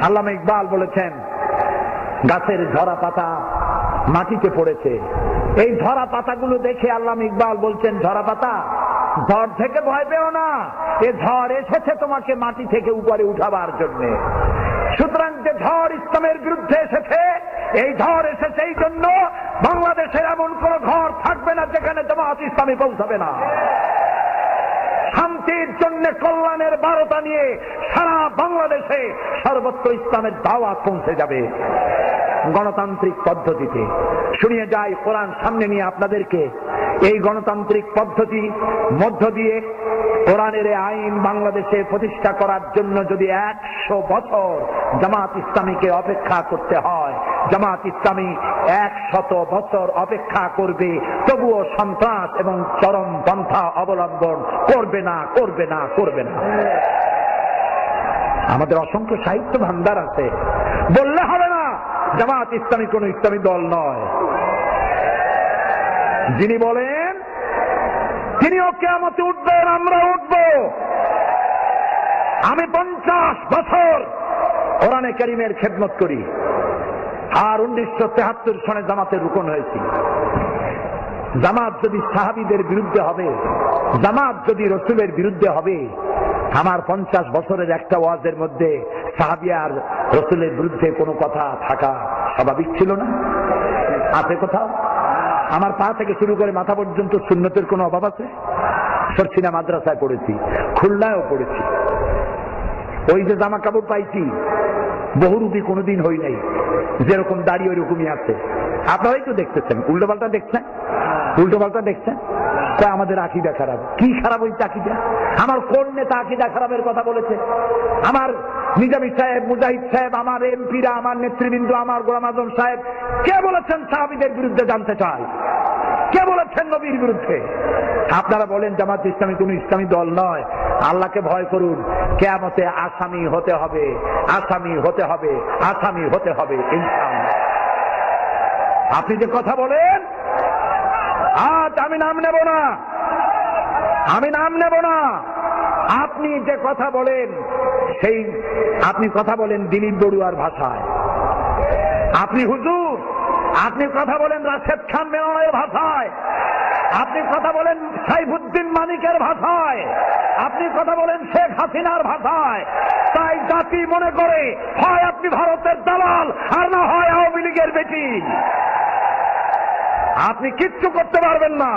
আল্লামা ইকবাল বলেছেন, গাছের ঝরা পাতা মাটিতে পড়েছে। এই ঝরা পাতাগুলো দেখে আল্লামা ইকবাল বলছেন, ঝরা পাতা, ঝড় থেকে ভয় পেও না, এ ঝড় এসেছে তোমাকে মাটি থেকে উপরে উঠাবার জন্য। সুতরাং যে ঝড় ইসলামের বিরুদ্ধে এসেছে, এই ঝড় এসেছে এই জন্য বাংলাদেশের এমন কোন ঘর থাকবে না যেখানে জামাত ইসলামী পৌঁছাবে না। শান্তির জন্য কল্যাণের বার্তা নিয়ে সারা বাংলাদেশে সর্বত্র ইসলামের দাওয়াত পৌঁছে যাবে গণতান্ত্রিক পদ্ধতিতে। শুনিয়ে যাই কোরআন সামনে নিয়ে আপনাদেরকে, এই গণতান্ত্রিক পদ্ধতি মধ্য দিয়ে কোরআনের আইন বাংলাদেশে প্রতিষ্ঠা করার জন্য যদি 100 বছর জামাত ইসলামীকে অপেক্ষা করতে হয়, জামাত ইসলামী 100 বছর অপেক্ষা করবে, তবুও সন্ত্রাস এবং চরম পন্থা অবলম্বন করবে না, করবে না, করবে না। আমাদের অসংখ্য সাহিত্য ভান্ডার আছে, বললে হবে না জামাত ইসলামী কোন ইসলামী দল নয়। যিনি বলেন তিনিও কিয়ামতে উঠবেন, আমরা উঠব। আমি 50 বছর কোরআনে কারীমের খেদমত করি, আর 1973 সনে জামাতের রুকন হয়েছি। জামাত যদি সাহাবীদের বিরুদ্ধে হবে, জামাত যদি রসুলের বিরুদ্ধে হবে, আমার 50 বছরের একটা ওয়াজের মধ্যে সাহাবী আর রসুলের বিরুদ্ধে কোনো কথা থাকা স্বাভাবিক ছিল না? আছে কোথাও? আমার পা থেকে শুরু করে মাথা পর্যন্ত সুন্নতের কোনো অভাব আছে? সরসিনা মাদ্রাসায় পড়েছি, খুলনায়ও পড়েছি। ওই যে জামা কাপড় পাইছি, বহুরূপী কোনোদিন হই নাই, যেরকম দাড়ি ওই রকমই আছে। আপনারাই তো দেখতেছেন, উল্টো পাল্টা দেখছেন, উল্টো পাল্টা দেখছেন। আমাদের আকীদা খারাপ। কি খারাপ হয়েছে আকীদা? আমার কোন নেতা আকীদা খারাপের কথা বলেছে? আমার নিজামী সাহেব, মুজাহিদ সাহেব, আমার এমপিরা, আমার নেতৃবৃন্দ, আমার গোলাম আজম সাহেব কে বলেছেন সাহাবীদের বিরুদ্ধে জানতে চাই? কে বলেছেন নবীর বিরুদ্ধে? আপনারা বলেন জামাত ইসলামী কোন ইসলামী দল নয়। আল্লাহকে ভয় করুন, কিয়ামতে আসামি হতে হবে, আসামি হতে হবে, আসামি হতে হবে ইনশাআল্লাহ। আপনি যে কথা বলেন, আজ আমি নাম নেব না, আমি নাম নেব না। আপনি যে কথা বলেন, সেই আপনি কথা বলেন দিলীপ বড়ুয়ার ভাষায়, আপনি হুজুর, আপনি কথা বলেন রাশেদ খান মেননের ভাষায়, আপনি কথা বলেন সাইফুদ্দিন মানিকের ভাষায়, আপনি কথা বলেন শেখ হাসিনার ভাষায়। তাই জাতি মনে করে হয় আপনি ভারতের দালাল, আর না হয় আওয়ামী লীগের বেটি। আপনি কিচ্ছু করতে পারবেন না।